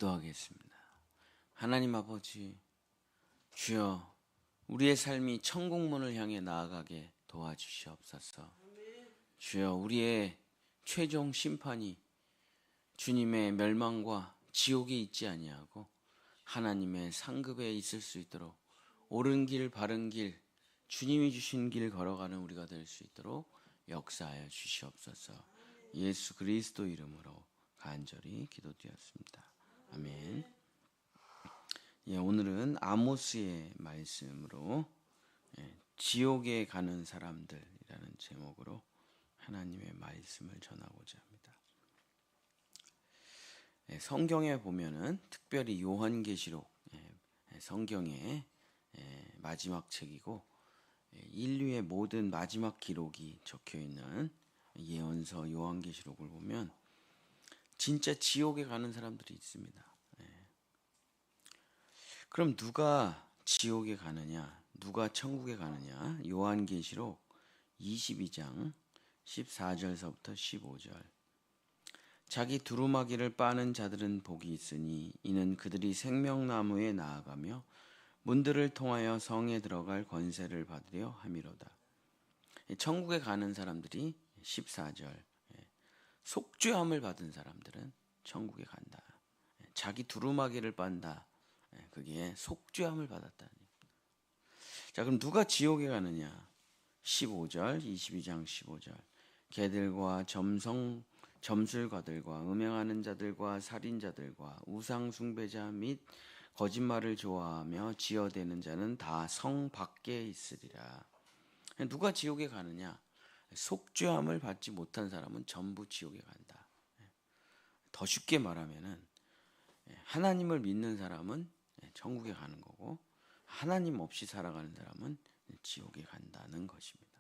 기도하겠습니다. 하나님 아버지, 주여 우리의 삶이 천국문을 향해 나아가게 도와주시옵소서. 주여 우리의 최종 심판이 주님의 멸망과 지옥에 있지 아니하고 하나님의 상급에 있을 수 있도록 옳은 길 바른 길 주님이 주신 길 걸어가는 우리가 될 수 있도록 역사하여 주시옵소서. 예수 그리스도 이름으로 간절히 기도드렸습니다. 아멘. 오늘은 아모스의 말씀으로 지옥에 가는 사람들이라는 제목으로 하나님의 말씀을 전하고자 합니다. 성경에 보면은 특별히 요한계시록 성경의 마지막 책이고 인류의 모든 마지막 기록이 적혀 있는 예언서 요한계시록을 보면 진짜 지옥에 가는 사람들이 있습니다. 그럼 누가 지옥에 가느냐, 누가 천국에 가느냐? 요한계시록 22장 14절서부터 15절. 자기 두루마기를 빠는 자들은 복이 있으니 이는 그들이 생명나무에 나아가며 문들을 통하여 성에 들어갈 권세를 받으려 함이로다. 천국에 가는 사람들이 14절. 속죄함을 받은 사람들은 천국에 간다. 자기 두루마기를 빤다. 그게 속죄함을 받았다니. 자, 그럼 누가 지옥에 가느냐? 15절, 22장 15절. 개들과 점술가들과 음행하는 자들과 살인자들과 우상 숭배자 및 거짓말을 좋아하며 지어대는 자는 다 성 밖에 있으리라. 누가 지옥에 가느냐? 속죄함을 받지 못한 사람은 전부 지옥에 간다. 더 쉽게 말하면은 하나님을 믿는 사람은 천국에 가는 거고 하나님 없이 살아가는 사람은 지옥에 간다는 것입니다.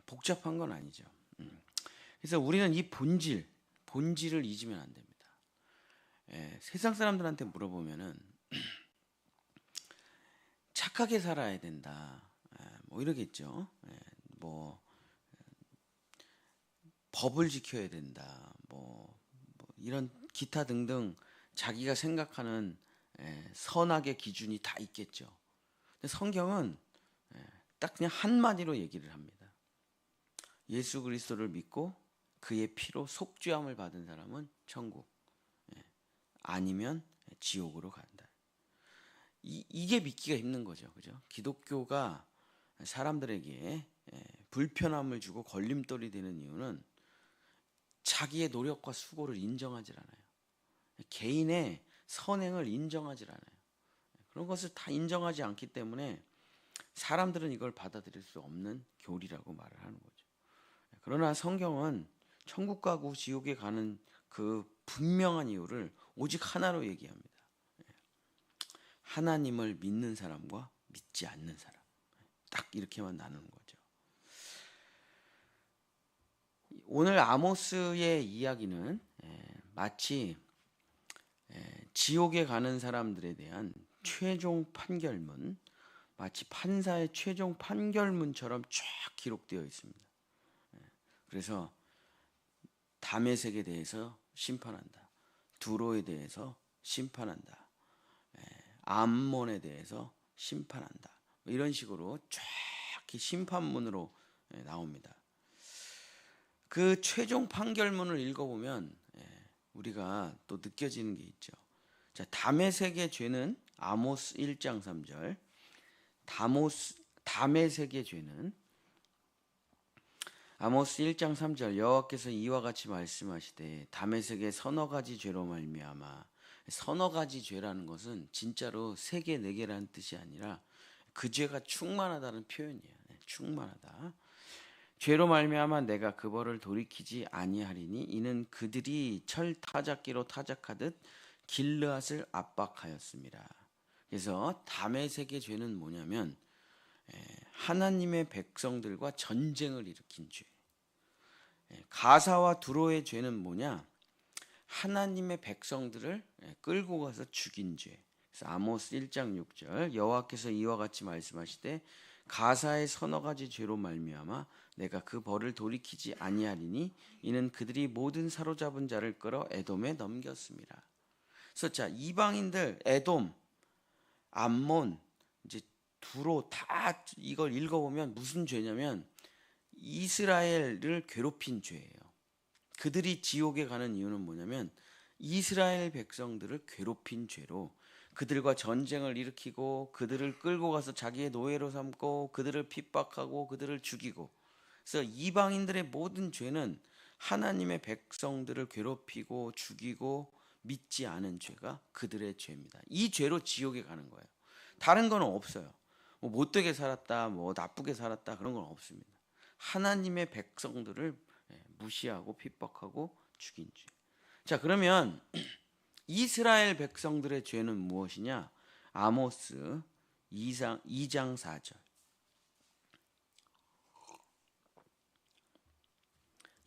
복잡한 건 아니죠. 그래서 우리는 이 본질을 잊으면 안 됩니다. 세상 사람들한테 물어보면은 착하게 살아야 된다. 뭐 이러겠죠. 뭐 법을 지켜야 된다. 뭐 이런 기타 등등 자기가 생각하는 선악의 기준이 다 있겠죠. 근데 성경은 딱 그냥 한마디로 얘기를 합니다. 예수 그리스도를 믿고 그의 피로 속죄함을 받은 사람은 천국, 아니면 지옥으로 간다. 이게 믿기가 힘든 거죠. 그죠? 기독교가 사람들에게 불편함을 주고 걸림돌이 되는 이유는 자기의 노력과 수고를 인정하지 않아요. 개인의 선행을 인정하지 않아요. 그런 것을 다 인정하지 않기 때문에 사람들은 이걸 받아들일 수 없는 교리라고 말을 하는 거죠. 그러나 성경은 천국 가고 지옥에 가는 그 분명한 이유를 오직 하나로 얘기합니다. 하나님을 믿는 사람과 믿지 않는 사람. 딱 이렇게만 나누는 거죠. 오늘 아모스의 이야기는 마치 지옥에 가는 사람들에 대한 최종 판결문, 마치 판사의 최종 판결문처럼 쫙 기록되어 있습니다. 그래서 다메섹에 대해서 심판한다. 두로에 대해서 심판한다. 암몬에 대해서 심판한다. 이런 식으로 쫙 심판문으로 나옵니다. 그 최종 판결문을 읽어보면 우리가 또 느껴지는 게 있죠. 자, 다메섹의 죄는 아모스 1장 3절. 다메섹의 죄는 아모스 1장 3절. 여호와께서 이와 같이 말씀하시되 다메섹의 서너 가지 죄로 말미암아. 서너 가지 죄라는 것은 진짜로 3개, 4개라는 뜻이 아니라 그 죄가 충만하다는 표현이에요. 충만하다. 죄로 말미암아 내가 그 벌을 돌이키지 아니하리니 이는 그들이 철 타작기로 타작하듯 길르앗을 압박하였습니다. 그래서 다메섹의 죄는 뭐냐면 하나님의 백성들과 전쟁을 일으킨 죄. 가사와 두로의 죄는 뭐냐? 하나님의 백성들을 끌고 가서 죽인 죄. 그래서 아모스 1장 6절 여호와께서 이와 같이 말씀하시되 가사의 서너 가지 죄로 말미암아 내가 그 벌을 돌이키지 아니하리니 이는 그들이 모든 사로잡은 자를 끌어 에돔에 넘겼습니다. 그래서 자, 이방인들 에돔, 암몬, 이제 두로 다 이걸 읽어보면 무슨 죄냐면 이스라엘을 괴롭힌 죄예요. 그들이 지옥에 가는 이유는 뭐냐면 이스라엘 백성들을 괴롭힌 죄로 그들과 전쟁을 일으키고 그들을 끌고 가서 자기의 노예로 삼고 그들을 핍박하고 그들을 죽이고, 그래서 이방인들의 모든 죄는 하나님의 백성들을 괴롭히고 죽이고 믿지 않은 죄가 그들의 죄입니다. 이 죄로 지옥에 가는 거예요. 다른 건 없어요. 뭐 못되게 살았다, 뭐 나쁘게 살았다, 그런 건 없습니다. 하나님의 백성들을 무시하고 핍박하고 죽인 죄. 자, 그러면 이스라엘 백성들의 죄는 무엇이냐? 아모스 2장 4절.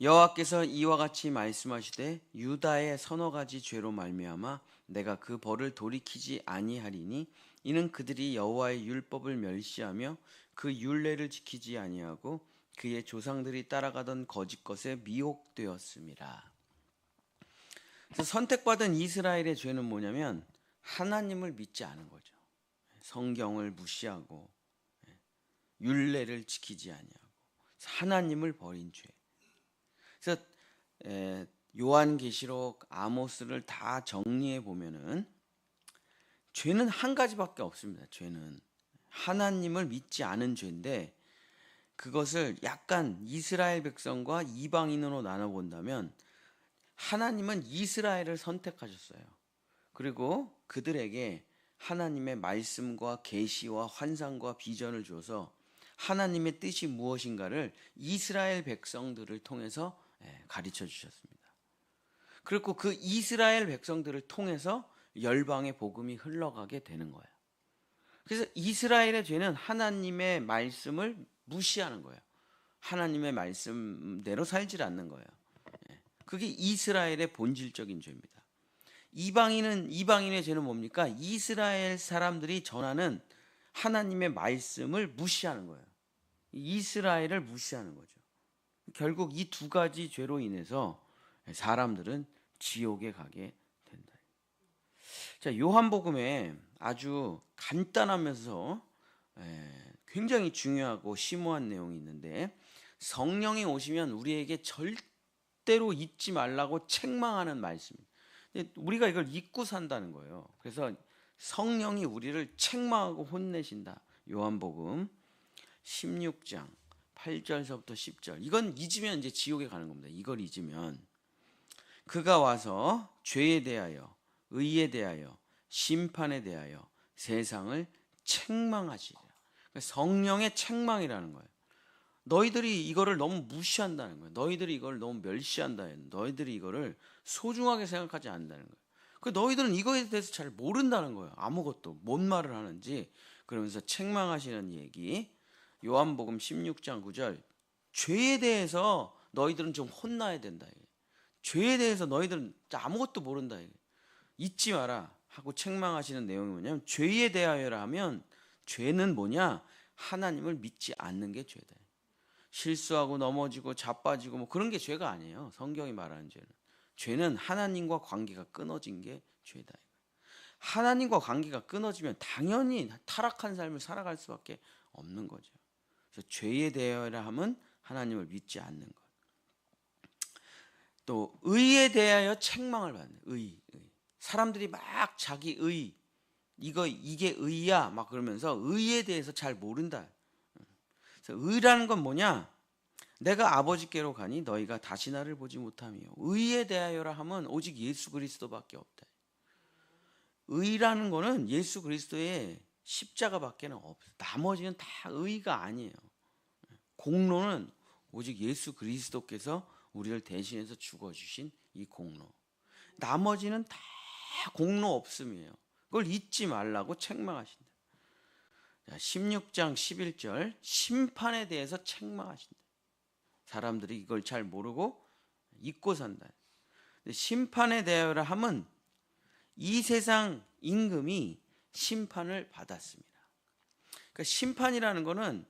여호와께서 이와 같이 말씀하시되 유다의 서너 가지 죄로 말미암아 내가 그 벌을 돌이키지 아니하리니 이는 그들이 여호와의 율법을 멸시하며 그 율례를 지키지 아니하고 그의 조상들이 따라가던 거짓 것에 미혹되었음이라. 그래서 선택받은 이스라엘의 죄는 뭐냐면 하나님을 믿지 않은 거죠. 성경을 무시하고 율례를 지키지 아니하고 하나님을 버린 죄. 그래서 요한계시록, 아모스를 다 정리해 보면은 죄는 한 가지밖에 없습니다. 죄는 하나님을 믿지 않은 죄인데 그것을 약간 이스라엘 백성과 이방인으로 나눠 본다면 하나님은 이스라엘을 선택하셨어요. 그리고 그들에게 하나님의 말씀과 계시와 환상과 비전을 줘서 하나님의 뜻이 무엇인가를 이스라엘 백성들을 통해서 가르쳐 주셨습니다. 그리고 그 이스라엘 백성들을 통해서 열방의 복음이 흘러가게 되는 거예요. 그래서 이스라엘의 죄는 하나님의 말씀을 무시하는 거예요. 하나님의 말씀대로 살질 않는 거예요. 그게 이스라엘의 본질적인 죄입니다. 이방인의 죄는 뭡니까? 이스라엘 사람들이 전하는 하나님의 말씀을 무시하는 거예요. 이스라엘을 무시하는 거죠. 결국 이 두 가지 죄로 인해서 사람들은 지옥에 가게 된다. 자, 요한복음에 아주 간단하면서 굉장히 중요하고 심오한 내용이 있는데 성령이 오시면 우리에게 절대로 잊지 말라고 책망하는 말씀입니다. 우리가 이걸 잊고 산다는 거예요. 그래서 성령이 우리를 책망하고 혼내신다. 요한복음 16장 8절서부터 10절. 이건 잊으면 이제 지옥에 가는 겁니다. 이걸 잊으면 그가 와서 죄에 대하여, 의에 대하여, 심판에 대하여 세상을 책망하시리라. 그러니까 성령의 책망이라는 거예요. 너희들이 이거를 너무 무시한다는 거예요. 너희들이 이걸 너무 멸시한다는 거예요. 너희들이 이거를 소중하게 생각하지 않는다는 거예요. 그 너희들은 이거에 대해서 잘 모른다는 거예요. 아무것도 뭔 말을 하는지. 그러면서 책망하시는 얘기. 요한복음 16장 9절. 죄에 대해서 너희들은 좀 혼나야 된다. 죄에 대해서 너희들은 아무것도 모른다. 잊지 마라 하고 책망하시는 내용이 뭐냐면 죄에 대하여라 하면 죄는 뭐냐? 하나님을 믿지 않는 게 죄다. 실수하고 넘어지고 자빠지고 뭐 그런 게 죄가 아니에요. 성경이 말하는 죄는. 죄는 하나님과 관계가 끊어진 게 죄다. 하나님과 관계가 끊어지면 당연히 타락한 삶을 살아갈 수밖에 없는 거죠. 그래서 죄에 대하여라 하면 하나님을 믿지 않는 것. 또 의에 대하여 책망을 받는 의. 사람들이 막 자기 의 이게 의야 막 그러면서 의에 대해서 잘 모른다. 그래서 의라는 건 뭐냐? 내가 아버지께로 가니 너희가 다시 나를 보지 못하며. 의에 대하여라 하면 오직 예수 그리스도밖에 없다. 의라는 거는 예수 그리스도의 십자가밖에는 없어. 나머지는 다 의가 아니에요. 공로는 오직 예수 그리스도께서 우리를 대신해서 죽어주신 이 공로. 나머지는 다 공로 없음이에요. 그걸 잊지 말라고 책망하신다. 16장 11절 심판에 대해서 책망하신다. 사람들이 이걸 잘 모르고 잊고 산다. 심판에 대하여라 함은 이 세상 임금이 심판을 받았습니다. 그러니까 심판이라는 거는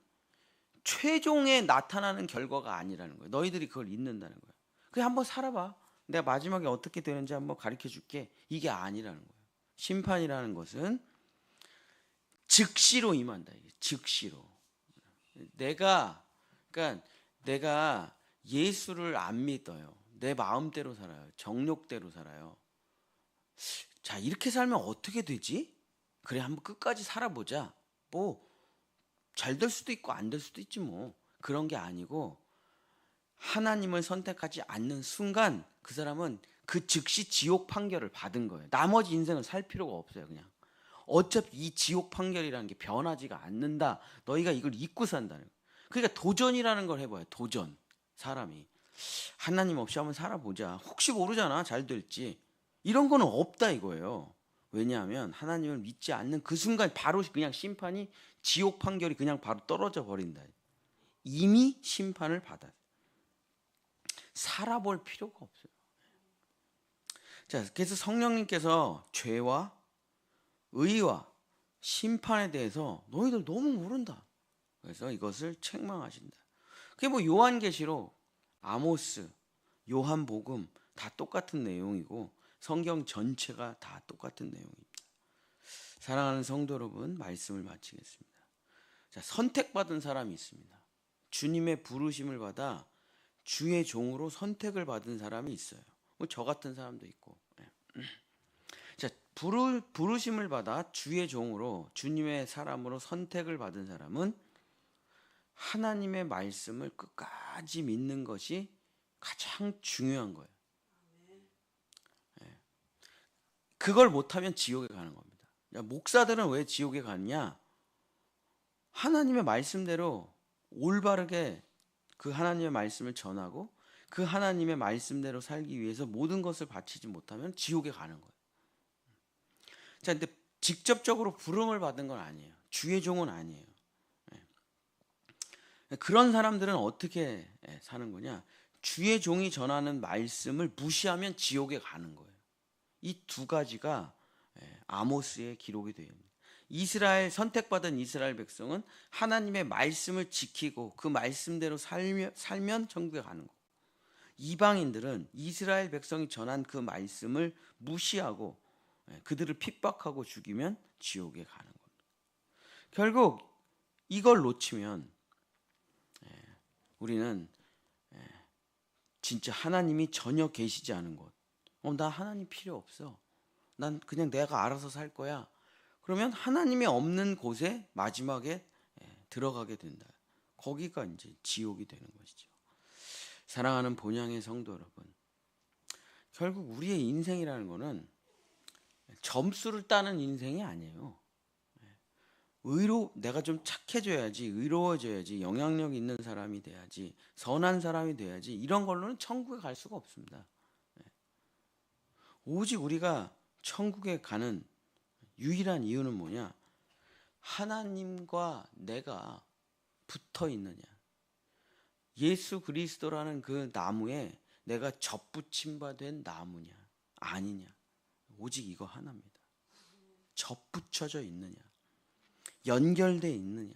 최종에 나타나는 결과가 아니라는 거예요. 너희들이 그걸 잊는다는 거예요. 그냥 한번 살아봐. 내가 마지막에 어떻게 되는지 한번 가르쳐 줄게. 이게 아니라는 거예요. 심판이라는 것은 즉시로 임한다. 이게 즉시로. 내가 그러니까 내가 예수를 안 믿어요. 내 마음대로 살아요. 정욕대로 살아요. 자, 이렇게 살면 어떻게 되지? 그래, 한번 끝까지 살아보자. 뭐 잘 될 수도 있고 안 될 수도 있지 뭐. 그런 게 아니고 하나님을 선택하지 않는 순간 그 사람은 그 즉시 지옥 판결을 받은 거예요. 나머지 인생을 살 필요가 없어요. 그냥 어차피 이 지옥 판결이라는 게 변하지가 않는다. 너희가 이걸 잊고 산다는 거예요. 그러니까 도전이라는 걸 해봐요. 도전. 사람이 하나님 없이 한번 살아보자. 혹시 모르잖아. 잘 될지. 이런 거는 없다 이거예요. 왜냐하면 하나님을 믿지 않는 그 순간 바로 그냥 심판이 지옥 판결이 그냥 바로 떨어져 버린다. 이미 심판을 받아. 살아볼 필요가 없어요. 자, 그래서 성령님께서 죄와 의와 심판에 대해서 너희들 너무 모른다. 그래서 이것을 책망하신다. 그게 뭐 요한계시록, 아모스, 요한복음 다 똑같은 내용이고 성경 전체가 다 똑같은 내용입니다. 사랑하는 성도 여러분, 말씀을 마치겠습니다. 자, 선택받은 사람이 있습니다. 주님의 부르심을 받아 주의 종으로 선택을 받은 사람이 있어요. 뭐 저 같은 사람도 있고. 자, 부르심을 받아 주의 종으로 주님의 사람으로 선택을 받은 사람은 하나님의 말씀을 끝까지 믿는 것이 가장 중요한 거예요. 그걸 못하면 지옥에 가는 겁니다. 목사들은 왜 지옥에 가느냐? 하나님의 말씀대로 올바르게 그 하나님의 말씀을 전하고 그 하나님의 말씀대로 살기 위해서 모든 것을 바치지 못하면 지옥에 가는 거예요. 자, 근데 직접적으로 부름을 받은 건 아니에요. 주의 종은 아니에요. 그런 사람들은 어떻게 사는 거냐? 주의 종이 전하는 말씀을 무시하면 지옥에 가는 거예요. 이 두 가지가 아모스의 기록이 되어 있습니다. 이스라엘 선택받은 이스라엘 백성은 하나님의 말씀을 지키고 그 말씀대로 살면 천국에 가는 거고, 이방인들은 이스라엘 백성이 전한 그 말씀을 무시하고 그들을 핍박하고 죽이면 지옥에 가는 겁니다. 결국 이걸 놓치면 우리는 진짜 하나님이 전혀 계시지 않은 곳, 나 하나님 필요 없어, 난 그냥 내가 알아서 살 거야, 그러면 하나님이 없는 곳에 마지막에 들어가게 된다. 거기가 이제 지옥이 되는 것이죠. 사랑하는 본향의 성도 여러분, 결국 우리의 인생이라는 거는 점수를 따는 인생이 아니에요. 내가 좀 착해져야지, 의로워져야지, 영향력 있는 사람이 돼야지, 선한 사람이 돼야지, 이런 걸로는 천국에 갈 수가 없습니다. 오직 우리가 천국에 가는 유일한 이유는 뭐냐? 하나님과 내가 붙어 있느냐, 예수 그리스도라는 그 나무에 내가 접붙임 바 된 나무냐 아니냐, 오직 이거 하나입니다. 접붙여져 있느냐, 연결돼 있느냐,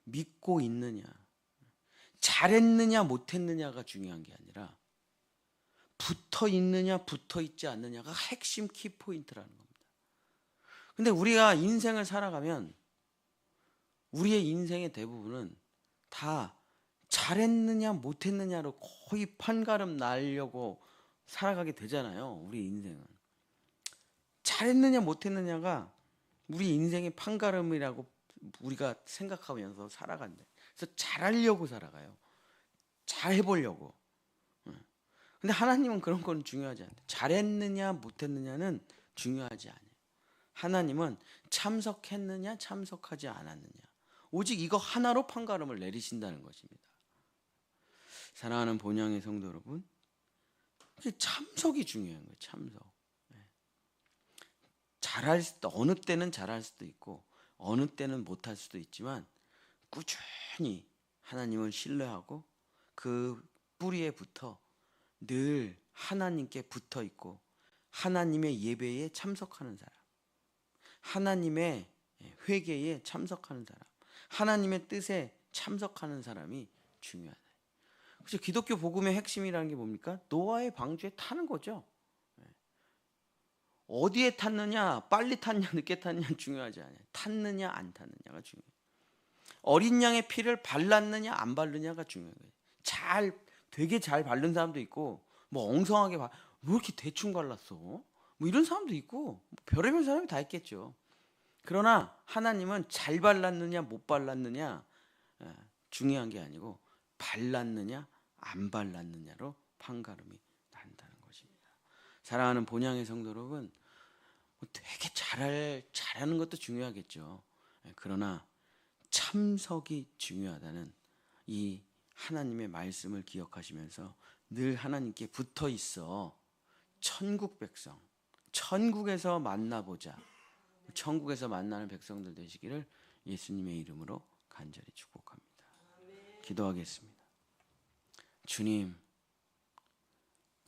믿고 있느냐, 잘했느냐 못했느냐가 중요한 게 아니라 붙어 있느냐 붙어 있지 않느냐가 핵심 키포인트라는 겁니다. 근데 우리가 인생을 살아가면 우리의 인생의 대부분은 다 잘했느냐 못했느냐로 거의 판가름 나려고 살아가게 되잖아요. 우리 인생은 잘했느냐 못했느냐가 우리 인생의 판가름이라고 우리가 생각하면서 살아간대. 그래서 잘하려고 살아가요. 잘해보려고. 근데 하나님은 그런 건 중요하지 않아요. 잘했느냐 못했느냐는 중요하지 않아요. 하나님은 참석했느냐 참석하지 않았느냐, 오직 이거 하나로 판가름을 내리신다는 것입니다. 사랑하는 본향의 성도 여러분, 참석이 중요한 거예요. 참석. 어느 때는 잘할 수도 있고 어느 때는 못할 수도 있지만 꾸준히 하나님을 신뢰하고 그 뿌리에 붙어 늘 하나님께 붙어 있고 하나님의 예배에 참석하는 사람, 하나님의 회개에 참석하는 사람, 하나님의 뜻에 참석하는 사람이 중요하다. 그래서 기독교 복음의 핵심이라는 게 뭡니까? 노아의 방주에 타는 거죠. 어디에 탔느냐, 빨리 탔냐, 늦게 탔냐 중요하지 않아요. 탔느냐, 안 탔느냐가 중요해요. 어린 양의 피를 발랐느냐, 안 발르냐가 중요해요. 되게 잘 바른 사람도 있고, 뭐 엉성하게 왜 이렇게 대충 발랐어? 뭐 이런 사람도 있고, 뭐 별의별 사람이 다 있겠죠. 그러나 하나님은 잘 발랐느냐, 못 발랐느냐 중요한 게 아니고 발랐느냐, 안 발랐느냐로 판가름이 난다는 것입니다. 사랑하는 본향의 성도 여러분, 되게 잘하는 것도 중요하겠죠. 그러나 참석이 중요하다는 이 하나님의 말씀을 기억하시면서 늘 하나님께 붙어 있어 천국 백성, 천국에서 만나보자. 천국에서 만나는 백성들 되시기를 예수님의 이름으로 간절히 축복합니다. 기도하겠습니다. 주님,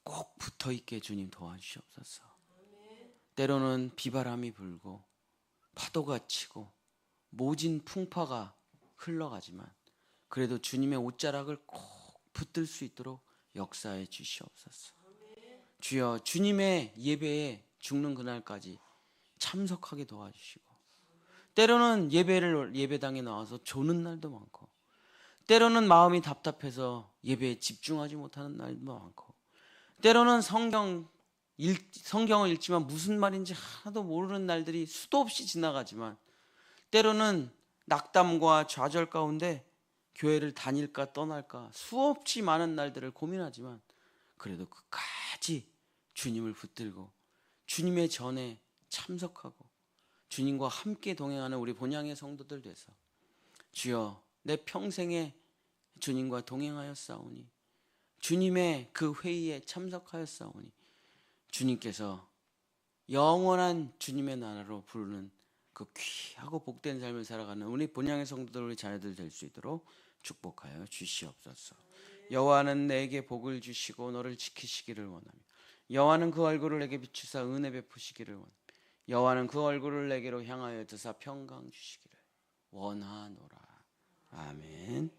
꼭 붙어 있게 주님 도와주시옵소서. 때로는 비바람이 불고 파도가 치고 모진 풍파가 흘러가지만 그래도 주님의 옷자락을 꼭 붙들 수 있도록 역사해 주시옵소서. 주여, 주님의 예배에 죽는 그날까지 참석하게 도와주시고, 때로는 예배당에 나와서 조는 날도 많고, 때로는 마음이 답답해서 예배에 집중하지 못하는 날도 많고, 때로는 성경을 읽지만 무슨 말인지 하나도 모르는 날들이 수도 없이 지나가지만, 때로는 낙담과 좌절 가운데 교회를 다닐까 떠날까 수없이 많은 날들을 고민하지만 그래도 끝까지 주님을 붙들고 주님의 전에 참석하고 주님과 함께 동행하는 우리 본향의 성도들 돼서 주여, 내 평생에 주님과 동행하였사오니 주님의 그 회의에 참석하였사오니 주님께서 영원한 주님의 나라로 부르는 그 귀하고 복된 삶을 살아가는 우리 본향의 성도들, 우리 자녀들 될 수 있도록 축복하여 주시옵소서. 여호와는 내게 복을 주시고 너를 지키시기를 원하며 여호와는 그 얼굴을 내게 비추사 은혜 베푸시기를 원하며 여호와는 그 얼굴을 내게로 향하여 드사 평강 주시기를 원하노라. 아멘.